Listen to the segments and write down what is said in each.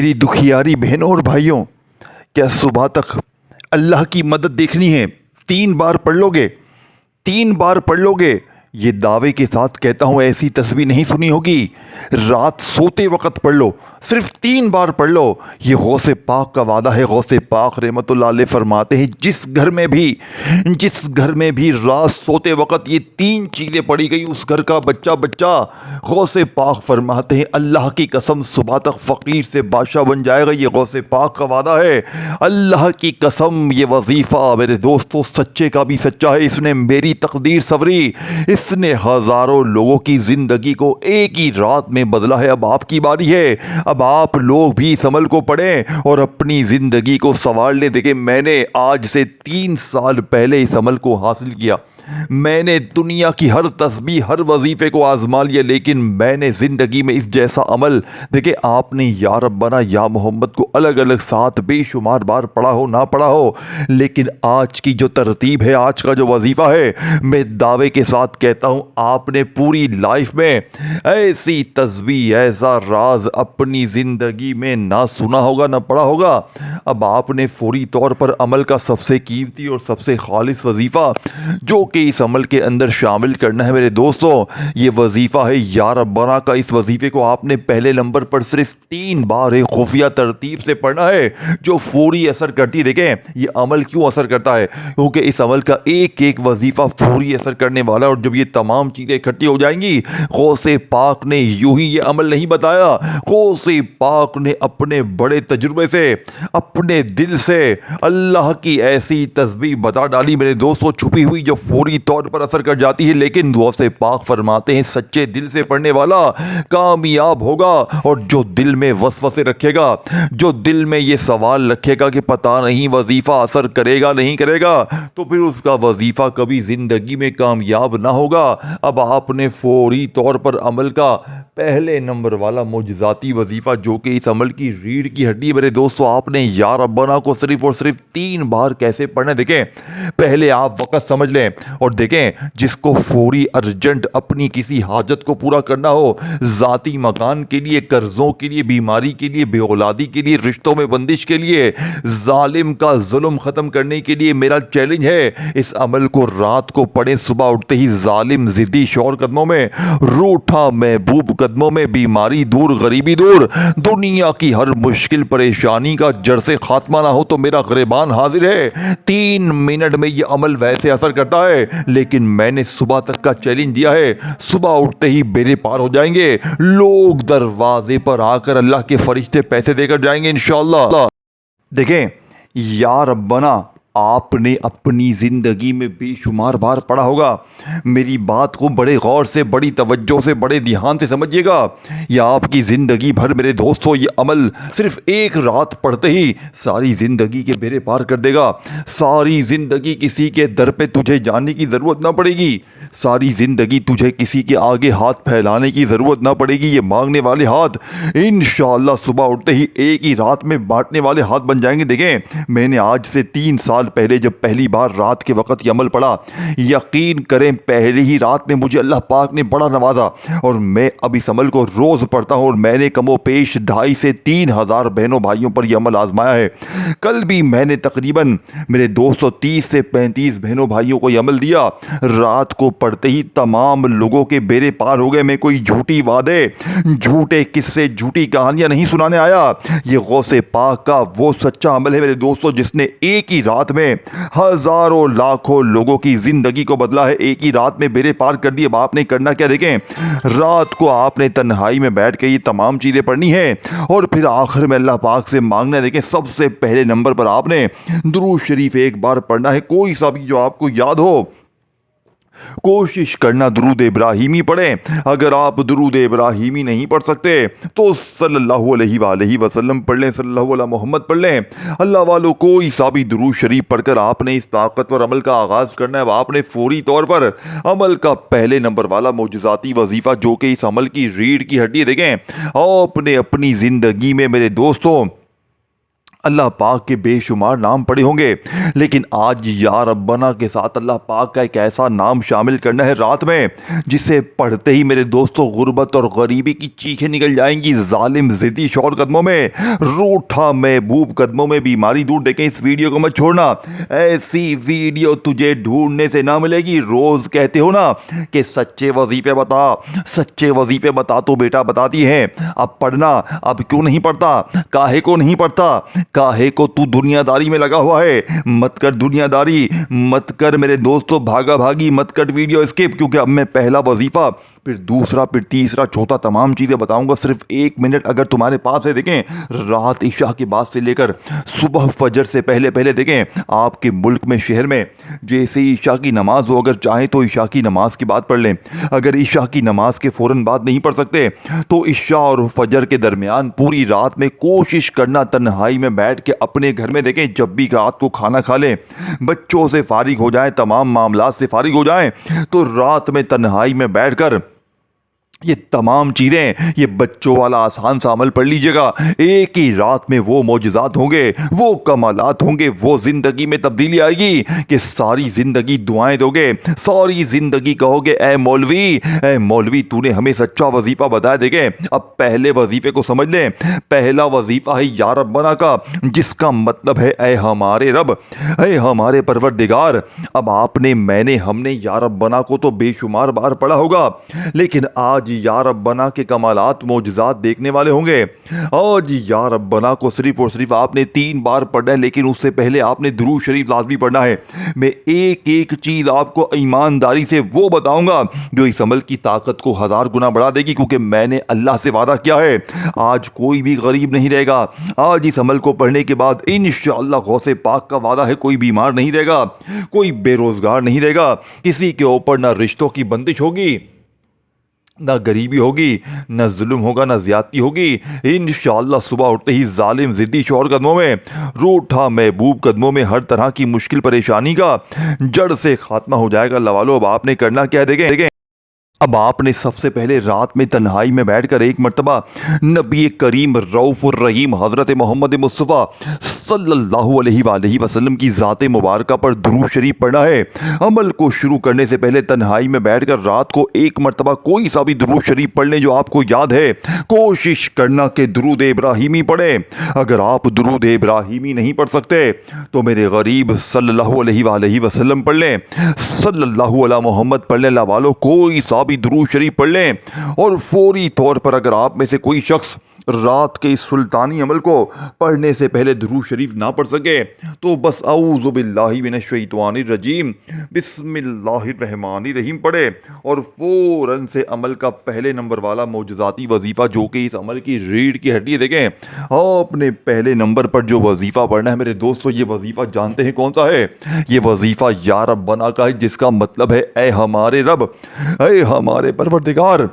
मेरी दुखियारी बहनों और भाइयों, क्या सुबह तक अल्लाह की मदद देखनी है? 3 बार पढ़ लोगे? 3 बार पढ़ लोगे? ये दावे के साथ कहता हूँ, ऐसी तस्वीर नहीं सुनी होगी। रात सोते वक्त पढ़ लो, सिर्फ 3 बार पढ़ लो। ये गौसे पाक का वादा है। गौसे पाक रहमतुल्लाह अलैह फरमाते हैं, जिस घर में भी रात सोते वक्त ये 3 चीज़ें पढ़ी गई, उस घर का बच्चा बच्चा, गौसे पाक फरमाते हैं, अल्लाह की कसम सुबह तक फ़कीर से बादशाह बन जाएगा। ये गौसे पाक का वादा है। अल्लाह की कसम, ये वजीफ़ा मेरे दोस्तों सच्चे का भी सच्चा है। इसने मेरी तकदीर सवरी, इसने हज़ारों लोगों की ज़िंदगी को एक ही रात में बदला है। अब आपकी बारी है। अब आप लोग भी इस अमल को पढ़ें और अपनी ज़िंदगी को संवार लें। देखिए, मैंने आज से 3 साल पहले इस अमल को हासिल किया। मैंने दुनिया की हर तस्बीह, हर वजीफ़े को आजमा लिया, लेकिन मैंने ज़िंदगी में इस जैसा अमल, देखिए आपने या रब्बना या मोहम्मद को अलग अलग साथ बेशुमार बार पढ़ा हो ना पढ़ा हो, लेकिन आज की जो तरतीब है, आज का जो वजीफ़ा है, मैं दावे के साथ कहता हूँ, आपने पूरी लाइफ में ऐसी तस्बीह, ऐसा राज अपनी ज़िंदगी में ना सुना होगा ना पढ़ा होगा। अब आपने फौरी तौर पर अमल का सबसे कीमती और सबसे खालिस वजीफ़ा जो कि इस अमल के अंदर शामिल करना है मेरे दोस्तों, ये वजीफ़ा है या रब्बाना का। इस वजीफ़े को आपने पहले नंबर पर सिर्फ 3 बार एक खुफिया तरतीब से पढ़ना है, जो फौरी असर करती है। देखें, ये अमल क्यों असर करता है? क्योंकि इस अमल का एक एक वजीफ़ा फौरी असर करने वाला है। और जब ये तमाम चीज़ें इकट्ठी हो जाएंगी, गौसे पाक ने यूं ही ये अमल नहीं बताया। गौसे पाक ने अपने बड़े तजुर्बे से, अपने दिल से अल्लाह की ऐसी तस्बीह बता डाली मेरे दोस्तों, छुपी हुई, जो फौरी तौर पर असर कर जाती है। लेकिन गौसे पाक फरमाते हैं, सच्चे दिल से पढ़ने वाला कामयाब होगा। और जो दिल में वसवसे रखेगा, जो दिल में ये सवाल रखेगा कि पता नहीं वजीफ़ा असर करेगा नहीं करेगा, तो फिर उसका वजीफ़ा कभी ज़िंदगी में कामयाब ना होगा। अब आपने फौरी तौर पर अमल का पहले नंबर वाला मोजज़ाती वजीफ़ा, जो कि इस अमल की रीढ़ की हड्डी मेरे दोस्तों, आपने या रब्बाना को सिर्फ और सिर्फ 3 बार कैसे पढ़ना है। देखें, पहले आप वक़्त समझ लें और देखें, जिसको फौरी अर्जेंट अपनी किसी हाजत को पूरा करना हो, ज़ाती मकान के लिए, कर्ज़ों के लिए, बीमारी के लिए, बेऔलादी के लिए, रिश्तों में बंदिश के लिए, जालिम का जुल्म ख़त्म करने के लिए, मेरा चैलेंज है, इस अमल को रात को पढ़ें। सुबह उठते ही जालिम ज़िद्दी शौहर कदमों में, रूठा महबूब कदमों में, बीमारी दूर, गरीबी दूर, दुनिया की हर मुश्किल परेशानी का जड़ से खात्मा ना हो, तो मेरा ग़रीबान हाजिर है। 3 मिनट में ये अमल वैसे असर करता है, लेकिन मैंने सुबह तक का चैलेंज दिया है। सुबह उठते ही बेड़े पार हो जाएंगे, लोग दरवाजे पर आकर अल्लाह के फरिश्ते पैसे देकर जाएंगे इंशाअल्लाह। देखें, या रब्बना आपने अपनी ज़िंदगी में बेशुमार बार पढ़ा होगा। मेरी बात को बड़े गौर से, बड़ी तवज्जो से, बड़े ध्यान से समझिएगा। यह आपकी ज़िंदगी भर मेरे दोस्तों, ये अमल सिर्फ एक रात पढ़ते ही सारी ज़िंदगी के बेड़े पार कर देगा। सारी ज़िंदगी किसी के दर पे तुझे जाने की ज़रूरत ना पड़ेगी। सारी ज़िंदगी तुझे किसी के आगे हाथ फैलाने की ज़रूरत ना पड़ेगी। ये मांगने वाले हाथ इंशाअल्लाह सुबह उठते ही एक ही रात में बांटने वाले हाथ बन जाएंगे। देखें, मैंने आज से 3 साल पहले जब पहली बार रात के वक्त ये अमल पढ़ा, यकीन करें पहली ही रात में मुझे अल्लाह पाक ने बड़ा नवाजा, और मैं अब इस अमल को रोज़ पढ़ता हूँ। और मैंने कमो पेश 2,500 से 3,000 बहनों भाइयों पर यह अमल आजमाया है। कल भी मैंने तकरीबन मेरे 230 से 35 बहनों भाइयों को यह अमल दिया। रात को पढ़ते ही तमाम लोगों के बेड़े पार हो गए। मैं कोई झूठी वादे, झूठे किस्से, झूठी कहानियां नहीं सुनाने आया। ये गौसे पाक का वो सच्चा अमल है मेरे दोस्तों, जिसने एक ही रात में हजारों लाखों लोगों की जिंदगी को बदला है। एक ही रात में बेड़े पार कर दिए। अब आपने करना क्या? देखें, रात को आपने तन्हाई में बैठ के ये तमाम चीजें पढ़नी है और फिर आखिर में अल्लाह पाक से मांगना है। देखें, सबसे पहले नंबर पर आपने दुरूद शरीफ एक बार पढ़ना है, कोई सा भी जो आपको याद हो। कोशिश करना दुरूद इब्राहिमी पढ़ें। अगर आप दुरूद इब्राहिमी नहीं पढ़ सकते तो सल्लल्लाहु अलैहि वसल्लम पढ़ लें, सल्लल्लाहु अलैहि मोहम्मद पढ़ लें। अल्लाह वालों, कोई सा भी दुरूद शरीफ पढ़कर आपने इस ताकतवर अमल का आगाज़ करना है। अब आपने फौरी तौर पर अमल का पहले नंबर वाला मौजूदाती वजीफ़ा, जो कि इस अमल की रीढ़ की हड्डी है, देखें, आपने अपनी ज़िंदगी में मेरे दोस्तों अल्लाह पाक के बेशुमार नाम पड़े होंगे, लेकिन आज या रब्बना के साथ अल्लाह पाक का एक ऐसा नाम शामिल करना है रात में जिसे पढ़ते ही मेरे दोस्तों गुर्बत और गरीबी की चीखें निकल जाएंगी। जालिम ज़िद्दी शौर कदमों में, रूठा महबूब कदमों में बीमारी दूर। देखें इस वीडियो को मत छोड़ना, ऐसी वीडियो तुझे ढूंढने से ना मिलेगी। रोज़ कहते हो ना कि सच्चे वजीफे बता, सच्चे वजीफे बता, तो बेटा बताती हैं। अब पढ़ना, अब क्यों नहीं पढ़ता, काहे को नहीं पढ़ता, काहे को तू दुनियादारी में लगा हुआ है। मत कर दुनियादारी, मत कर मेरे दोस्तों भागा भागी, मत कर वीडियो स्किप, क्योंकि अब मैं पहला वजीफा, फिर दूसरा, फिर तीसरा, चौथा तमाम चीज़ें बताऊंगा सिर्फ 1 मिनट अगर तुम्हारे पास है। देखें रात इशा के बाद से लेकर सुबह फजर से पहले पहले देखें आपके मुल्क में, शहर में जैसे ही इशा की नमाज हो, अगर चाहें तो इशा की नमाज की बात पढ़ लें। अगर इशा की नमाज के फ़ौरन बाद नहीं पढ़ सकते तो इशा और फजर के दरमियान पूरी रात में कोशिश करना तन्हाई में बैठ के अपने घर में। देखें जब भी रात को खाना खा लें, बच्चों से फारिग हो जाएं, तमाम मामलात से फारिग हो जाएं, तो रात में तन्हाई में बैठकर ये तमाम चीज़ें, ये बच्चों वाला आसान सा अमल पढ़ लीजिएगा। एक ही रात में वो मौजज़ात होंगे, वो कमालात होंगे, वो ज़िंदगी में तब्दीली आएगी कि सारी ज़िंदगी दुआएं दोगे, सारी ज़िंदगी कहोगे ए मौलवी तूने हमें सच्चा वजीफ़ा बताया। देखें अब पहले वजीफ़े को समझ लें। पहला वजीफ़ा है या रब्बना का, जिसका मतलब है ए हमारे रब, ए हमारे परवरदिगार। अब आपने, मैंने, हमने या रब्बना को तो बेशुमार बार पढ़ा होगा, लेकिन आज या रब्बना के कमालात मौजज़ात देखने वाले होंगे। आज या रब्बना को सिर्फ और सिर्फ आपने 3 बार पढ़ना है, लेकिन उससे पहले आपने दुरूद शरीफ लाजमी पढ़ना है। मैं एक एक चीज़ आपको ईमानदारी से वो बताऊंगा जो इस अमल की ताकत को 1000 गुना बढ़ा देगी, क्योंकि मैंने अल्लाह से वादा किया है आज कोई भी गरीब नहीं रहेगा। आज इस अमल को पढ़ने के बाद इंशाअल्लाह गौसे पाक का वादा है कोई बीमार नहीं रहेगा, कोई बेरोजगार नहीं रहेगा, किसी के ऊपर ना रिश्तों की बंदिश होगी, ना गरीबी होगी, ना जुल्म होगा, ना ज्यादती होगी। इंशाअल्लाह सुबह उठते ही जालिम ज़िद्दी शौर कदमों में, रूठा महबूब कदमों में हर तरह की मुश्किल परेशानी का जड़ से खात्मा हो जाएगा। लवालो अब आपने करना क्या है, देखें अब आपने सबसे पहले रात में तन्हाई में बैठकर एक मर्तबा नबी करीम रऊफ़ुर रहीम हज़रत मोहम्मद मुस्तफ़ा सल्लल्लाहु अलैहि वसल्लम की ज़ात मुबारका पर दुरूद शरीफ पढ़ना है। अमल को शुरू करने से पहले तन्हाई में बैठकर रात को एक मर्तबा कोई सा भी दुरूद शरीफ पढ़ लें जो आपको याद है। कोशिश करना कि दुरूद इब्राहीमी पढ़ें। अगर आप दुरूद इब्राहीमी नहीं पढ़ सकते तो मेरे गरीब सल्लल्लाहु अलैहि वसल्लम पढ़ लें, सल्लल्लाहु अला मोहम्मद पढ़ लें। वालों कोई सा भी दुरूद शरीफ पढ़ लें, और फौरी तौर पर अगर आप में से कोई शख्स रात के इस सुल्तानी अमल को पढ़ने से पहले दुरूद शरीफ ना पढ़ सके तो बस औज़ु बिल्लाहि मिनश शैतानिर रजीम बिस्मिल्लाहिर रहमानिर रहीम पढ़े, और फ़ौरन से अमल का पहले नंबर वाला मौजज़ाती वजीफ़ा जो कि इस अमल की रीढ़ की हड्डी है। देखें आपने पहले नंबर पर जो वजीफ़ा पढ़ना है मेरे दोस्तों, ये वजीफ़ा जानते हैं कौन सा है? ये वजीफ़ा या रब्बना का है, जिसका मतलब है ए हमारे रब, ए हमारे परवरदिगार।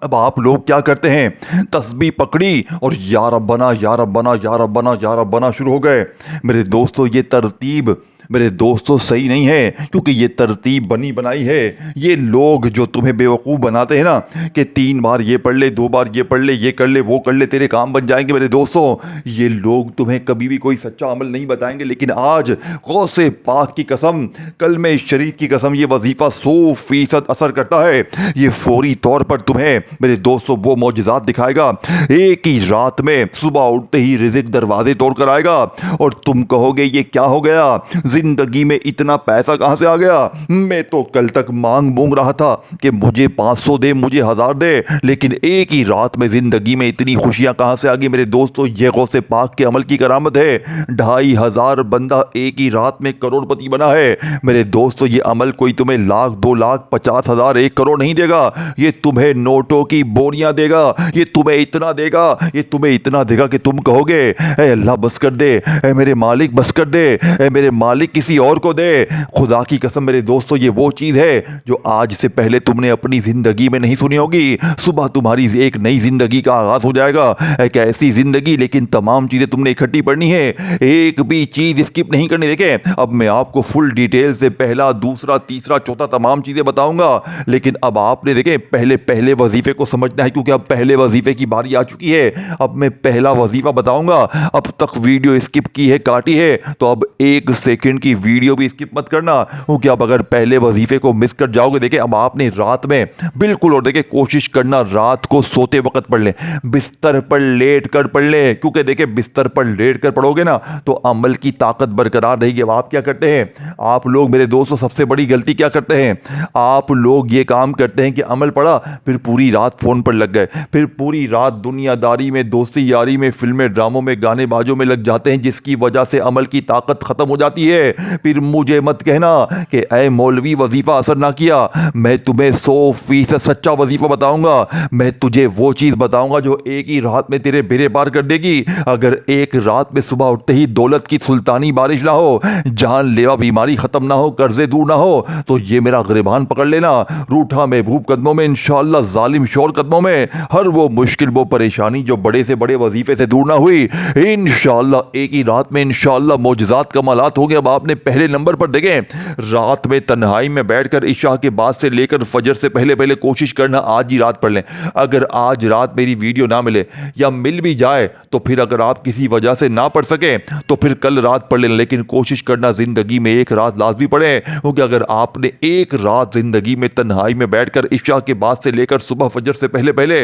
अब आप लोग क्या करते हैं, तस्बीह पकड़ी और या रब्बना या रब्बना या रब्बना या रब्बना शुरू हो गए। मेरे दोस्तों ये तरतीब मेरे दोस्तों सही नहीं है, क्योंकि ये तरतीब बनी बनाई है। ये लोग जो तुम्हें बेवकूफ़ बनाते हैं ना कि 3 बार ये पढ़ ले, 2 बार ये पढ़ ले, ये कर ले, वो कर ले, तेरे काम बन जाएंगे। मेरे दोस्तों ये लोग तुम्हें कभी भी कोई सच्चा अमल नहीं बताएंगे, लेकिन आज गौसे पाक की कसम, कलमे शरीफ की कसम, ये वजीफ़ा 100% असर करता है। ये फौरी तौर पर तुम्हें मेरे दोस्तों वो मौजज़ात दिखाएगा। एक ही रात में सुबह उठते ही रिज़्क़ दरवाजे तोड़ कर आएगा और तुम कहोगे ये क्या हो गया, जिंदगी में इतना पैसा कहां से आ गया? मैं तो कल तक मांग रहा था कि मुझे 500 दे, मुझे 1000 दे, लेकिन एक ही रात में जिंदगी में इतनी खुशियां कहां से आ गई? मेरे दोस्तों ये गौसे पाक के अमल की करामत है। 2500 बंदा एक ही रात में करोड़पति बना है। मेरे दोस्तों ये अमल कोई तुम्हें 1 लाख 2 लाख 50,000 1 करोड़ नहीं देगा, ये तुम्हें नोटों की बोरियां देगा। ये तुम्हें इतना देगा, ये तुम्हें इतना देगा कि तुम कहोगे ए अल्लाह बस कर दे, ए मेरे मालिक बस कर दे, ए मेरे मालिक मालिक किसी और को दे। खुदा की कसम मेरे दोस्तों, ये वो चीज़ है जो आज से पहले तुमने अपनी ज़िंदगी में नहीं सुनी होगी। सुबह तुम्हारी एक नई ज़िंदगी का आगाज़ हो जाएगा, एक ऐसी ज़िंदगी, लेकिन तमाम चीज़ें तुमने इकट्ठी पढ़नी है, एक भी चीज़ स्किप नहीं करनी। देखें, अब मैं आपको फुल डिटेल से पहला, दूसरा, तीसरा, चौथा तमाम चीज़ें बताऊंगा, लेकिन अब आपने देखें पहले वजीफे को समझना है, क्योंकि अब पहले वजीफे की बारी आ चुकी है। अब मैं पहला वजीफा बताऊंगा। अब तक वीडियो स्किप की है, काटी है, तो अब 1 सेकंड की वीडियो भी स्किप मत करना, क्योंकि अब अगर पहले वजीफे को मिस कर जाओगे, देखें अब आपने रात में बिल्कुल, और देखें कोशिश करना रात को सोते वक्त पढ़ लें, बिस्तर पर लेट कर पढ़ लें, क्योंकि देखें बिस्तर पर लेट कर पढ़ोगे ना तो अमल की ताकत बरकरार रहेगी। अब आप क्या करते हैं, आप लोग मेरे दोस्तों सबसे बड़ी गलती क्या करते हैं, आप लोग ये काम करते हैं कि अमल पढ़ा, फिर पूरी रात फ़ोन पर लग गए, फिर पूरी रात दुनियादारी में, दोस्ती यारी में, फिल्में ड्रामों में, गाने बाजों में लग जाते हैं, जिसकी वजह से अमल की ताकत ख़त्म हो जाती है। फिर मुझे मत कहना कि ऐ मौलवी वजीफ़ा असर ना किया। मैं तुम्हें 100% सच्चा वजीफ़ा बताऊंगा। मैं तुझे वो चीज़ बताऊंगा जो एक ही रात में तेरे बेड़े पार कर देगी। अगर एक रात में सुबह उठते ही दौलत की सुल्तानी बारिश ना हो, जानलेवा बीमारी ख़त्म ना हो, कर्जे दूर ना हो, तो ये मेरा गिरबान पकड़ लेना, रूठा महबूब कदमों में, इंशाअल्लाह जालिम शोर कदमों में, हर वो मुश्किल, वो परेशानी जो बड़े से बड़े वजीफे से दूर ना हुई, इंशाअल्लाह एक ही रात में इंशाअल्लाह मौजज़ात कमालात हो गए। अब आपने पहले नंबर पर देखें, रात में तन्हाई में बैठकर इशा के बाद से लेकर फजर से पहले पहले कोशिश करना आज ही रात पढ़ लें। अगर आज रात मेरी वीडियो ना मिले या मिल भी जाए तो फिर अगर आप किसी वजह से ना पढ़ सके तो फिर कल रात पढ़ लें, लेकिन कोशिश करना ज़िंदगी में एक रात लाजमी पढ़े, क्योंकि अगर आपने एक रात ज़िंदगी में तन्हाई में बैठकर इशा के बाद से लेकर सुबह फजर से पहले पहले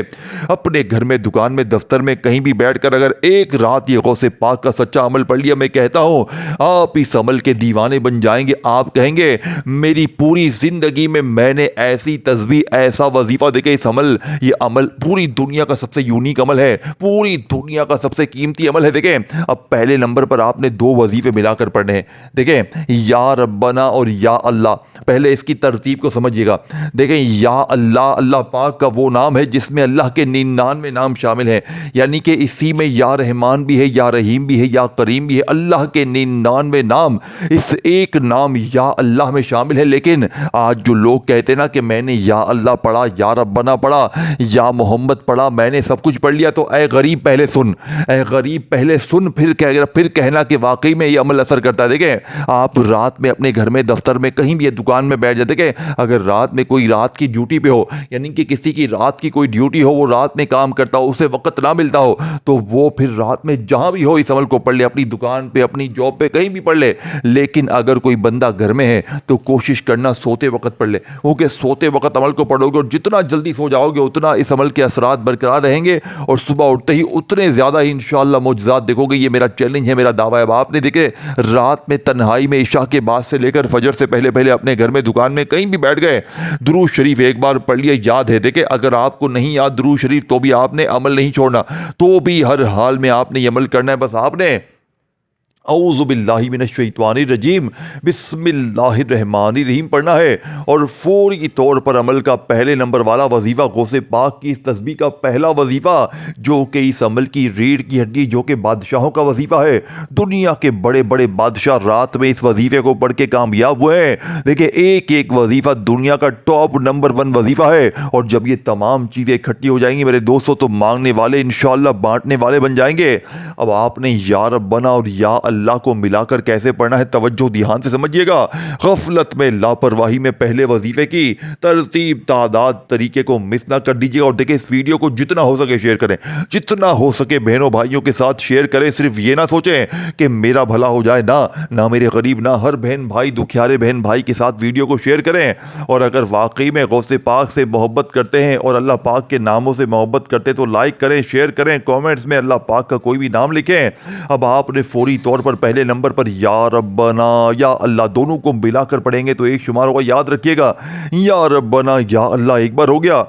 अपने घर में, दुकान में, दफ्तर में, कहीं भी बैठकर अगर एक रात ये गौसे पाक का सच्चा अमल पढ़ लिया, मैं कहता हूं आप इस अमल के दीवाने बन जाएंगे। आप कहेंगे मेरी पूरी ज़िंदगी में मैंने ऐसी तस्बीह, ऐसा वजीफा देखे, इस अमल, ये अमल पूरी दुनिया का सबसे यूनिक अमल है, पूरी दुनिया का सबसे कीमती अमल है। देखें, अब पहले नंबर पर आपने 2 वजीफे मिलाकर पढ़ने हैं। देखें, या रब्बना और या अल्लाह, पहले इसकी तरतीब को समझिएगा। देखें, या अल्लाह, अल्लाह पाक का वो नाम है जिसमें अल्लाह के 99 नाम शामिल हैं, यानी कि इसी में या रहमान भी है, या रहीम भी है, या करीम भी है। अल्लाह के 99 नाम इस एक नाम या अल्लाह में शामिल है। लेकिन आज जो लोग कहते हैं ना कि मैंने या अल्लाह पढ़ा, या रब्बना पढ़ा, या मोहम्मद पढ़ा, मैंने सब कुछ पढ़ लिया, तो ऐ गरीब पहले सुन, ऐ गरीब पहले सुन, फिर कहना कि वाकई में ये अमल असर करता है। देखें, आप रात में अपने घर में, दफ्तर में, कहीं भी दुकान में बैठ जाते, देखें अगर रात में कोई रात की ड्यूटी पे हो, यानी कि किसी की रात की कोई ड्यूटी हो, वो रात में काम करता हो, उसे वक्त ना मिलता हो, तो वो फिर रात में जहां भी हो इस अमल को पढ़ ले, अपनी दुकान पे, अपनी जॉब पे, कहीं भी पढ़ ले। लेकिन अगर कोई बंदा घर में है तो कोशिश करना सोते वक्त पढ़ ले, क्योंकि सोते वक्त अमल को पढ़ोगे और जितना जल्दी सो जाओगे उतना इस अमल के असरात बरकरार रहेंगे, और सुबह उठते ही उतने ज़्यादा ही इंशाअल्लाह मौजज़ात देखोगे। ये मेरा चैलेंज है, मेरा दावा है। अब आपने देखे रात में तन्हाई में इशा के बाद से लेकर फजर से पहले पहले अपने घर में, दुकान में, कहीं भी बैठ गए, दुरूद शरीफ एक बार पढ़ लिया, याद है। देखे, अगर आपको नहीं याद दुरूद शरीफ तो भी आपने अमल नहीं छोड़ना, तो भी हर हाल में आपने ये अमल करना है। बस आपने औज़ु बिल्लाहि मिनश्शैतानिर रजीम बिस्मिल्लाहिर्रहमानिर्रहीम पढ़ना है, और फौरी तौर पर अमल का पहले नंबर वाला वजीफ़ा, गौसे पाक की इस तस्बीह का पहला वजीफ़ा, जो कि इस अमल की रीढ़ की हड्डी, जो कि बादशाहों का वजीफ़ा है। दुनिया के बड़े बड़े बादशाह रात में इस वजीफ़े को पढ़ के कामयाब हुए हैं। देखिए, एक एक वजीफ़ा दुनिया का टॉप नंबर 1 वजीफ़ा है, और जब ये तमाम चीज़ें इकट्ठी हो जाएंगी मेरे दोस्तों, तो मांगने वाले इंशाअल्लाह बांटने वाले बन जाएंगे। अब आपने या रब्बना और या अल्लाह को मिलाकर कैसे पढ़ना है, तवज्जो ध्यान से समझिएगा। गफलत में, लापरवाही में पहले वजीफे की तरतीब, तादाद, तरीके को मिस ना कर दीजिएगा। और देखिए, इस वीडियो को जितना हो सके शेयर करें, जितना हो सके बहनों भाइयों के साथ शेयर करें। सिर्फ ये ना सोचें कि मेरा भला हो जाए, ना मेरे गरीब, ना हर बहन भाई, दुखियारे बहन भाई के साथ वीडियो को शेयर करें। और अगर वाकई में गौसे पाक से मोहब्बत करते हैं और अल्लाह पाक के नामों से मोहब्बत करते हैं तो लाइक करें, शेयर करें, कमेंट्स में अल्लाह पाक का कोई भी नाम लिखें। अब आपने फौरी तौर पर पहले नंबर पर या रब्बना या अल्लाह दोनों को मिलाकर पढ़ेंगे तो एक शुमार होगा। याद रखिएगा, या रब्बना या अल्लाह एक बार हो गया,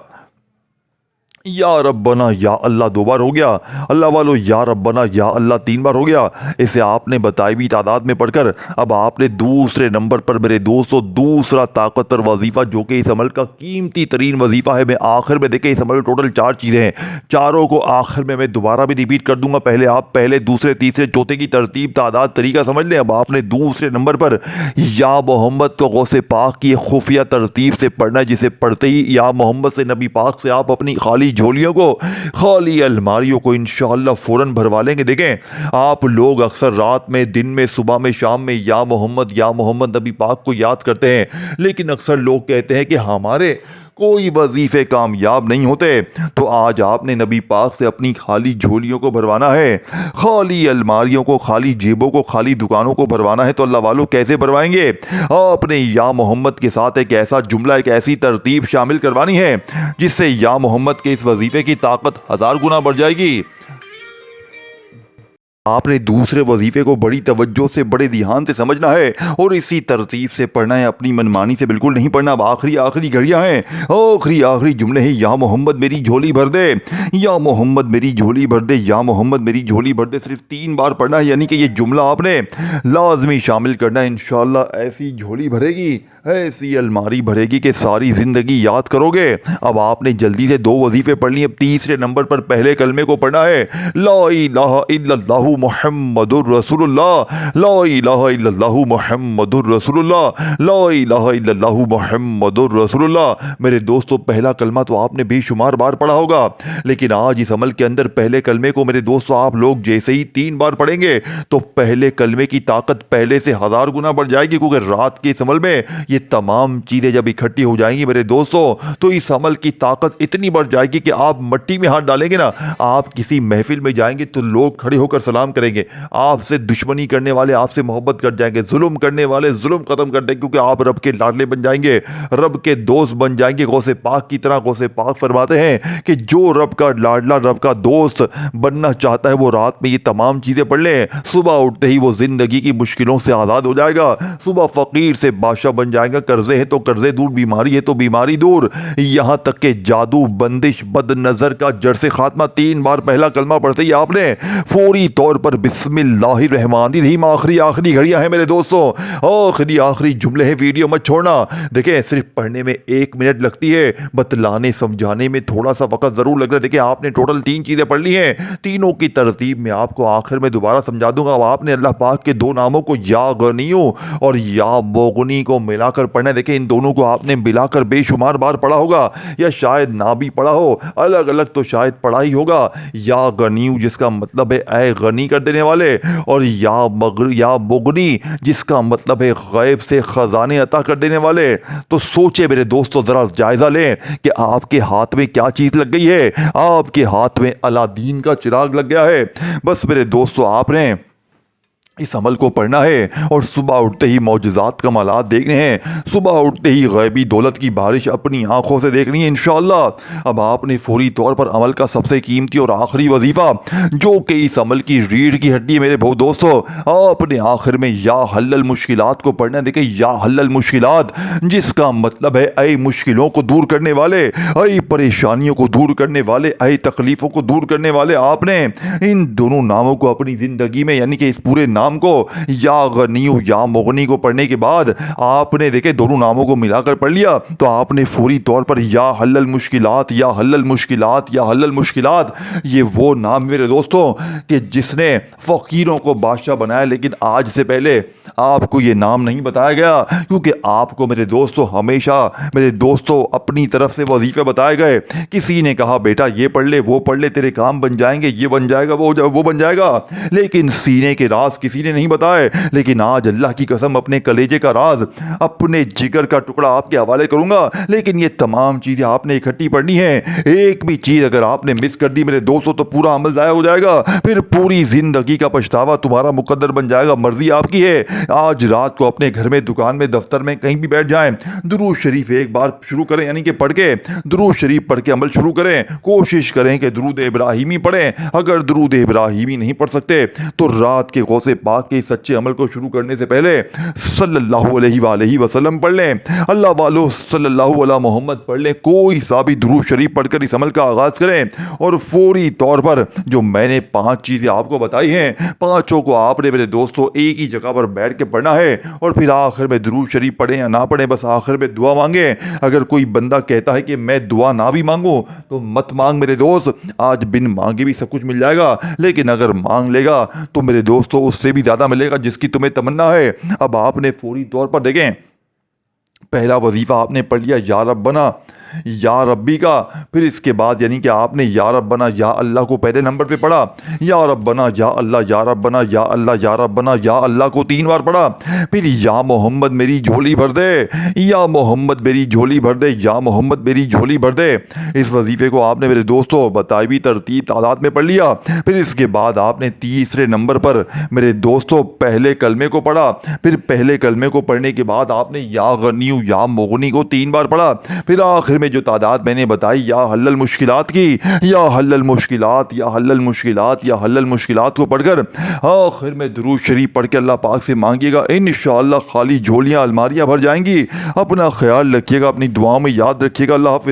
या रब्बना या अल्लाह 2 बार हो गया। अल्लाह वालो या रब्बना या अल्लाह 3 बार हो गया। इसे आपने बताई भी तादाद में पढ़कर अब आपने दूसरे नंबर पर मेरे दोस्तों दूसरा ताकतवर वजीफ़ा, जो कि इस अमल का कीमती तरीन वजीफ़ा है, मैं आखिर में देखें, इस अमल में टोटल 4 चीज़ें हैं, चारों को आखिर में मैं दोबारा भी रिपीट कर दूंगा। पहले आप पहले दूसरे तीसरे चौथे की तरतीब तादाद तरीका समझ लें। अब आपने दूसरे नंबर पर या मोहम्मद को गौसे पाक की खुफिया तरतीब से पढ़ना है, जिसे पढ़ते ही या मोहम्मद से नबी पाक से आप अपनी खाली झोलियों को, खाली अलमारियों को इंशाअल्लाह फ़ौरन भरवा लेंगे। देखें, आप लोग अक्सर रात में, दिन में, सुबह में, शाम में या मोहम्मद नबी पाक को याद करते हैं, लेकिन अक्सर लोग कहते हैं कि हमारे कोई वजीफ़े कामयाब नहीं होते। तो आज आपने नबी पाक से अपनी खाली झोलियों को भरवाना है, खाली अलमारियों को, खाली जेबों को, खाली दुकानों को भरवाना है। तो अल्लाह वालों कैसे भरवाएंगे? आपने या मोहम्मद के साथ एक ऐसा जुमला, एक ऐसी तरतीब शामिल करवानी है जिससे या मोहम्मद के इस वजीफ़े की ताकत 1000 गुना बढ़ जाएगी। आपने दूसरे वजीफ़े को बड़ी तवज्जो से, बड़े ध्यान से समझना है और इसी तरतीब से पढ़ना है, अपनी मनमानी से बिल्कुल नहीं पढ़ना। अब आखिरी घड़ियाँ हैं, आखिरी जुमले हैं। या मोहम्मद मेरी झोली भर दे, या मोहम्मद मेरी झोली भर दे, या मोहम्मद मेरी झोली भर दे, सिर्फ 3 बार पढ़ना है। यानी कि ये जुमला आपने लाजमी शामिल करना है। इंशाअल्लाह ऐसी झोली भरेगी, ऐसी अलमारी भरेगी कि सारी ज़िंदगी याद करोगे। अब आपने जल्दी से 2 वजीफ़े पढ़ लिए। अब तीसरे नंबर पर पहले कलमे को पढ़ना है, ला इलाहा इल्लल्लाहु मुहम्मदुर रसूलुल्लाह, ला इलाहा इल्लल्लाहु मुहम्मदुर रसूलुल्लाह, ला इलाहा इल्लल्लाहु मुहम्मदुर रसूलुल्लाह। मेरे दोस्तों, पहला कलमा तो आपने बेशुमार बार पढ़ा होगा, लेकिन आज इस अमल के अंदर पहले कलमे को मेरे दोस्तों आप लोग जैसे ही 3 बार पढ़ेंगे तो पहले कलमे की ताकत पहले से 1000 गुना बढ़ जाएगी। क्योंकि रात के इस अमल में ये तमाम चीज़ें जब इकट्ठी हो जाएंगी मेरे दोस्तों, तो इस अमल की ताकत इतनी बढ़ जाएगी कि आप मट्टी में हाथ डालेंगे ना, आप किसी महफिल में जाएंगे तो लोग खड़े होकर सलाम करेंगे। आपसे दुश्मनी करने वाले आपसे मोहब्बत कर जाएंगे, जुल्म करने वाले जुल्म खत्म कर देंगे, क्योंकि आप रब के लाडले बन जाएंगे, रब के दोस्त बन जाएंगे। गौसे पाक की तरह गौसे पाक फरमाते हैं कि जो रब का लाडला, रब का दोस्त बनना चाहता है, वो रात में ये तमाम चीज़ें पढ़ ले, सुबह उठते ही वो ज़िंदगी की मुश्किलों से आज़ाद हो जाएगा। सुबह फ़कीर से बादशाह बन जाएगा, कर्जे हैं तो कर्जे दूर, बीमारी है तो बीमारी दूर, यहाँ तक के जादू, बंदिश, बद नज़र का जड़ से खात्मा। 3 बार पहला कलमा पढ़ते ही आपने फौरी तौर पर बिस्मिल्लाहिर्रहमानिर्रहीम, आखिरी घड़ियां हैं मेरे दोस्तों, आखिरी जुमले हैं, वीडियो मत छोड़ना। देखिए, सिर्फ पढ़ने में 1 मिनट लगती है, बतलाने समझाने में थोड़ा सा वक्त ज़रूर लग रहा है। देखिए, आपने टोटल 3 चीज़ें पढ़ ली हैं, तीनों की तरतीब में आपको आखिर में दोबारा समझा दूंगा। अब आपने अल्लाह पाक के 2 नामों को, या गनियो और या मोगनी को मिलाकर पढ़ना है। देखिए, इन दोनों को आपने मिलाकर बेशुमार बार पढ़ा होगा, या शायद ना भी पढ़ा हो, अलग अलग तो शायद पढ़ा ही होगा। या गनियो जिसका मतलब है ऐ गनी कर देने वाले, और या मुगनी जिसका मतलब है गैब से खजाने अता कर देने वाले। तो सोचे मेरे दोस्तों, ज़रा जायज़ा लें कि आपके हाथ में क्या चीज़ लग गई है। आपके हाथ में अलादीन का चिराग लग गया है। बस मेरे दोस्तों, आपने इस अमल को पढ़ना है और सुबह उठते ही मौजज़ात कमालात देखने हैं, सुबह उठते ही गैबी दौलत की बारिश अपनी आंखों से देखनी है इंशाअल्लाह। अब आपने फौरी तौर पर अमल का सबसे कीमती और आखिरी वजीफ़ा, जो कि इस अमल की रीढ़ की हड्डी है मेरे बहुत दोस्तों, आपने आखिर में या हल्लल मुश्किलात को पढ़ना है। देखिए, या हल्लल मुश्किलात जिसका मतलब है ऐ मुश्किलों को दूर करने वाले, ऐ परेशानियों को दूर करने वाले, ऐ तकलीफ़ों को दूर करने वाले। आपने इन दोनों नामों को अपनी ज़िंदगी में, यानी कि इस पूरे नाम को, या गनियु या मुगनी को पढ़ने के बाद आपने देखे दोनों नामों को मिलाकर पढ़ लिया, तो आपने फौरी तौर पर या हल्लल मुश्किलात, या हल्लल मुश्किलात, या हल्लल मुश्किलात, ये वो नाम मेरे दोस्तों कि जिसने फ़कीरों को बादशाह बनाया। लेकिन आज से पहले आपको ये नाम नहीं बताया गया, क्योंकि आपको मेरे दोस्तों हमेशा मेरे दोस्तों अपनी तरफ से वजीफ़े बताए गए। किसी ने कहा बेटा ये पढ़ ले, वो पढ़ ले, तेरे काम बन जाएंगे, ये बन जाएगा, वो बन जाएगा, लेकिन सीने के राज किसी ने नहीं बताए। लेकिन आज अल्लाह की कसम अपने कलेजे का राज, अपने जिगर का टुकड़ा आपके हवाले करूंगा। लेकिन ये तमाम चीज़ें आपने इकट्ठी पढ़नी है। एक भी चीज़ अगर आपने मिस कर दी मेरे दोस्तों तो पूरा अमल ज़ाया हो जाएगा, फिर पूरी ज़िंदगी का पछतावा तुम्हारा मुकद्दर बन जाएगा। मर्जी आपकी है। आज रात को अपने घर में, दुकान में, दफ्तर में, कहीं भी बैठ जाएं, दुरूद शरीफ एक बार शुरू करें, यानी कि पढ़ के दुरूद शरीफ पढ़ के अमल शुरू करें। कोशिश करें कि दुरूद इब्राहिमी पढ़ें। अगर दुरूद इब्राहिमी नहीं पढ़ सकते तो रात के गौसे पाक के सच्चे अमल को शुरू करने से पहले सल्लल्लाहु अलैहि वसल्लम पढ़ लें, अल्लाह वालों सल्लल्लाहु अला मोहम्मद पढ़ लें, कोई सा भी दुरूद शरीफ पढ़कर इस अमल का आगाज़ करें और फौरी तौर पर जो मैंने 5 चीज़ें आपको बताई हैं, पाँचों को आपने मेरे दोस्तों एक ही जगह पर बैठ के पढ़ना है और फिर आखिर में दुरूद शरीफ पढ़ें या ना पढ़ें, बस आखिर में दुआ मांगें। अगर कोई बंदा कहता है कि मैं दुआ ना भी मांगूं तो मत मांग मेरे दोस्त, आज बिन मांगे भी सब कुछ मिल जाएगा, लेकिन अगर मांग लेगा तो मेरे दोस्तों उससे भी ज़्यादा मिलेगा जिसकी तुम्हें तमन्ना है। अब आपने फौरी तौर पर देखें, पहला वजीफ़ा आपने पढ़ लिया या रब्बना या रब्बी का, फिर इसके बाद यानी कि आपने या रब्बना या अल्लाह को पहले नंबर पे पढ़ा, या रब्बना या अल्लाह या रब्बना या अल्लाह या रब्बना या अल्लाह को 3 बार पढ़ा, फिर या मोहम्मद मेरी झोली भर दे, या मोहम्मद मेरी झोली भर दे, या मोहम्मद मेरी झोली भर दे। इस वजीफ़े को आपने मेरे दोस्तों बताई भी तरतीब तादाद में पढ़ लिया। फिर इसके बाद आपने तीसरे नंबर पर मेरे दोस्तों पहले कलमे को पढ़ा, फिर पहले कलमे को पढ़ने के बाद आपने या गनियु या मुगनी को 3 बार पढ़ा, फिर आखिर में जो तादाद मैंने बताई या हल्लल मुश्किलात की, या हल्लल मुश्किलात या हल्लल मुश्किलात या हल्लल मुश्किलात को पढ़कर आखिर में दुरूद शरीफ पढ़ के अल्लाह पाक से मांगिएगा, इंशाअल्लाह खाली झोलियाँ अलमारियाँ भर जाएंगी। अपना ख्याल रखिएगा, अपनी दुआओं में याद रखिएगा। अल्लाह हाफ़िज़।